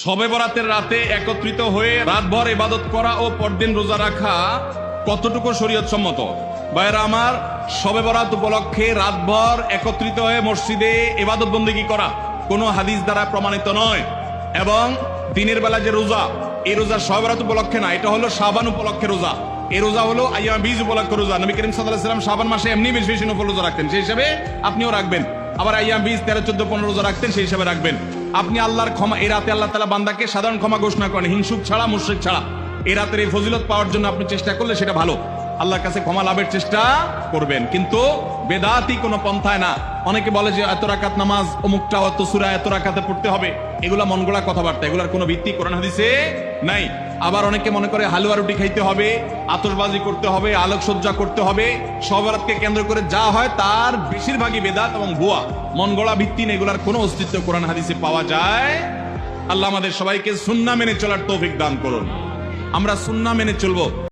শবে বরাতের রাতে একত্রিত হয়ে রাতভর ইবাদত করা ও পরদিন রোজা রাখা কতটুকু শরীয়ত সম্মত? ভাইরা আমার, শবে বরাত উপলক্ষে রাতভর একত্রিত হয়ে মসজিদে ইবাদত বন্দেগী করা কোনো হাদিস দ্বারা প্রমাণিত নয়। এবং দিনের বেলা যে রোজা, এই রোজা শবে বরাত উপলক্ষে না, এটা হলো শাবান উপলক্ষে রোজা। এই রোজা হলো আইয়াম বীজ উপলক্ষে রোজা। নবী করিম সাল্লাল্লাহু আলাইহি ওয়াসাল্লাম শাবান মাসে এমনি বেশি বেশি নফল রোজা রাখতেন, সেই হিসাবে আপনিও রাখবেন। আবার আইয়াম বীজ 13, 14, 15 রোজা রাখতেন, সেই হিসাবে রাখবেন। আপনি আল্লাহর ক্ষমা, এই রাতে আল্লাহ তাআলা বান্দাকে সাধারণ ক্ষমা ঘোষণা করেন, হিংসুক ছাড়া, মুশরিক ছাড়া। এই রাতের এই ফজিলত পাওয়ার জন্য আপনি চেষ্টা করলে সেটা ভালো, আল্লাহর কাছে ক্ষমা লাভের চেষ্টা করবেন, কিন্তু বেদাতি কোনো পন্থায় না। অনেকে বলে যে এত রাকাত নামাজ, অমুকটা অত সূরা এত রাকাতে পড়তে হবে, এগুলা মন গড়া কথাবার্তা, এগুলার কোনো ভিত্তি কোরআন হাদিসে নাই। আবার অনেকে মনে করে হালুয়া রুটি খাইতে হবে, আতশবাজি করতে হবে, আলোকসজ্জা করতে হবে। শবে বরাতকে কেন্দ্র করে যা হয় তার বেশিরভাগই বেদাত এবং ভুয়া, মন গড়া ভিত্তি নেই, এগুলার কোনো অস্তিত্ব কোরআন হাদিসে পাওয়া যায়। আল্লাহ আমাদের সবাইকে সুন্নাহ মেনে চলার তৌফিক দান করুন। আমরা সুন্নাহ মেনে চলবো।